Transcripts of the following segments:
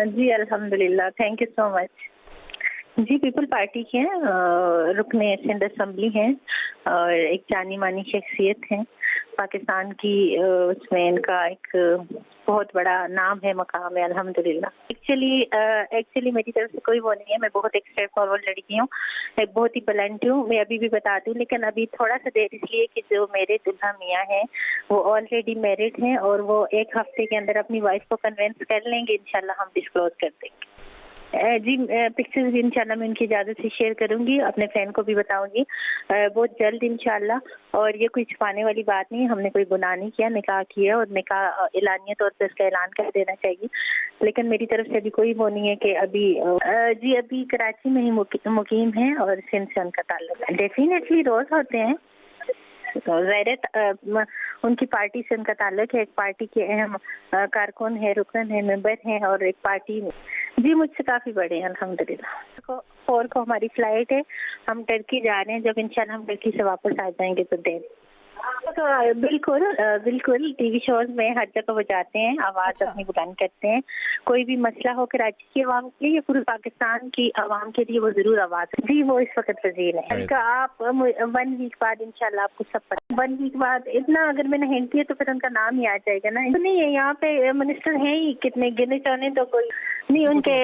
جی الحمدللہ، thank you so much. جی people party کے رکن سندھ اسمبلی ہیں اور ایک جانی مانی شخصیت ہیں پاکستان کی، اس میں ان کا ایک بہت بڑا نام ہے، مقام ہے الحمدللہ۔ ایکچولی میری طرف سے کوئی وہ نہیں ہے، میں بہت ایک اسٹریٹ فارورڈ لڑکی ہوں، ایک بہت ہی بلنٹ ہوں، میں ابھی بھی بتاتی ہوں، لیکن ابھی تھوڑا سا دیر اس لیے کہ جو میرے دلہا میاں ہیں وہ آلریڈی میرڈ ہیں اور وہ ایک ہفتے کے اندر اپنی وائف کو کنونس کر لیں گے، انشاءاللہ ہم ڈسکلوز کر دیں گے۔ جی پکچرز بھی انشاءاللہ میں ان کی اجازت سے شیئر کروں گی، اپنے فرینڈ کو بھی بتاؤں گی بہت جلد انشاءاللہ۔ اور یہ کوئی چھپانے والی بات نہیں، ہم نے کوئی گناہ نہیں کیا، نکاح کیا اور نکاح اعلانیہ طور پہ اس کا اعلان کر دینا چاہیے، لیکن میری طرف سے ابھی کوئی وہ نہیں ہے کہ ابھی کراچی میں ہی مقیم ہیں اور سندھ سے ان کا تعلق ہے۔ ڈیفینیٹلی روز ہوتے ہیں، ان کی پارٹی سے ان کا تعلق ہے، ایک پارٹی کے اہم کارکن ہے، رکن ہے، ممبر ہیں اور ایک پارٹی میں جی مجھ سے کافی بڑے ہیں الحمدللہ۔ 4 کو ہماری فلائٹ ہے، ہم ٹرکی جا رہے ہیں، جب انشاءاللہ ہم ٹرکی سے واپس آ جائیں گے تو دیر بالکل ٹی وی شوز میں ہر جگہ وہ جاتے ہیں، آواز اپنی بلند کرتے ہیں، کوئی بھی مسئلہ ہو کراچی کی عوام کے لیے یا پورے پاکستان کی عوام کے لیے وہ ضرور آواز ہے۔ جی وہ اس وقت وزیر ہے، آپ 1 ویک بعد انشاءاللہ آپ کو سب پتہ، 1 ویک بعد اتنا اگر میں نے ہنٹ کیا تو پھر ان کا نام ہی آ جائے گا نا۔ نہیں ہے یہاں پہ منسٹر ہیں ہی کتنے، گنے چانے تو کوئی نہیں، ان کے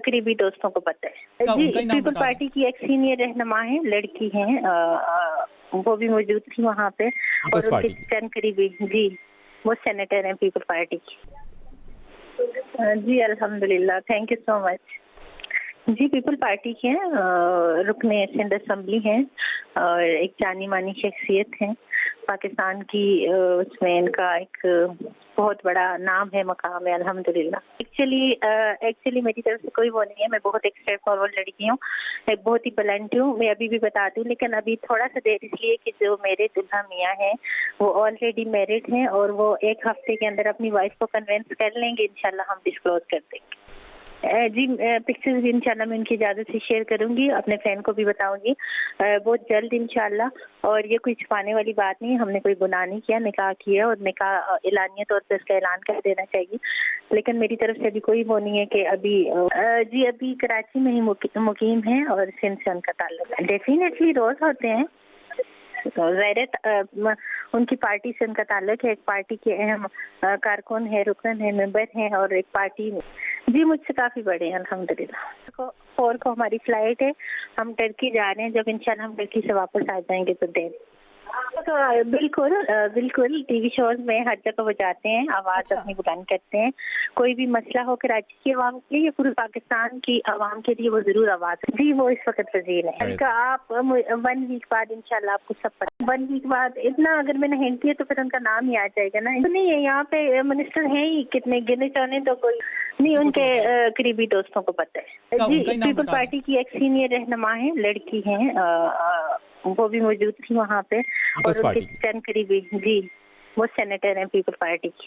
قریبی دوستوں کو پتہ ہے۔ جی پیپل پارٹی کی ایک سینئر رہنما ہے، لڑکی ہیں، وہ بھی موجود تھی وہاں پہ اور ان کے 10 قریبی، جی وہ سینیٹر ہیں پیپل پارٹی کی۔ جی الحمدللہ، تھینک یو سو مچ۔ جی پیپل پارٹی کے رکن سندھ اسمبلی ہیں اور ایک جانی مانی شخصیت ہیں پاکستان کی، اس میں ان کا ایک بہت بڑا نام ہے، مقام ہے الحمدللہ۔ ایکچولی میری طرف سے کوئی وہ نہیں ہے، میں بہت ایک اسٹریٹ فارورڈ لڑکی ہوں، ایک بہت ہی بلنٹ ہوں، میں ابھی بھی بتاتی ہوں، لیکن ابھی تھوڑا سا دیر اس لیے کہ جو میرے دلہا میاں ہیں وہ آلریڈی میرڈ ہیں اور وہ ایک ہفتے کے اندر اپنی وائف کو کنونس کر لیں گے، انشاءاللہ ہم ڈسکلوز کر دیں گے۔ جی پکچرز بھی انشاءاللہ میں ان کی اجازت سے شیئر کروں گی، اپنے فرینڈ کو بھی بتاؤں گی بہت جلد انشاءاللہ۔ اور یہ کوئی چھپانے والی بات نہیں، ہم نے کوئی گناہ نہیں کیا، نکاح کیا اور نکاح اعلانیہ طور پہ اس کا اعلان کر دینا چاہیے، لیکن میری طرف سے ابھی کوئی وہ نہیں ہے کہ ابھی کراچی میں ہی مقیم ہیں اور سندھ سے ان کا تعلق ہے۔ ڈیفینیٹلی روز ہوتے ہیں، ان کی پارٹی سے ان کا تعلق ہے، ایک پارٹی کے اہم کارکن ہے، رکن ہے، ممبر ہیں اور ایک پارٹی میں جی مجھ سے کافی بڑے ہیں الحمدللہ۔ 4 کو ہماری فلائٹ ہے، ہم ٹرکی جا رہے ہیں، جب انشاءاللہ ہم ٹرکی سے واپس آ جائیں گے تو دیر بالکل ٹی وی شوز میں ہر جگہ وہ جاتے ہیں، آواز اپنی بلند کرتے ہیں، کوئی بھی مسئلہ ہو کراچی کی عوام کے لیے یا پورے پاکستان کی عوام کے لیے وہ ضرور آواز ہے۔ جی وہ اس وقت وزیر ہے، آپ 1 ویک بعد انشاءاللہ آپ کو سب پتہ، 1 ویک بعد اتنا اگر میں نے ہنٹ کیا تو پھر ان کا نام ہی آ جائے گا نا۔ نہیں ہے یہاں پہ منسٹر ہیں ہی کتنے، گنے چانے تو کوئی نہیں، ان کے قریبی دوستوں کو پتہ ہے۔ جی پیپل پارٹی کی ایک سینئر رہنما ہے، لڑکی ہیں، وہ بھی موجود تھی وہاں پہ اور ان کے 10 قریبی، جی وہ سینیٹر ہیں پیپل پارٹی کی۔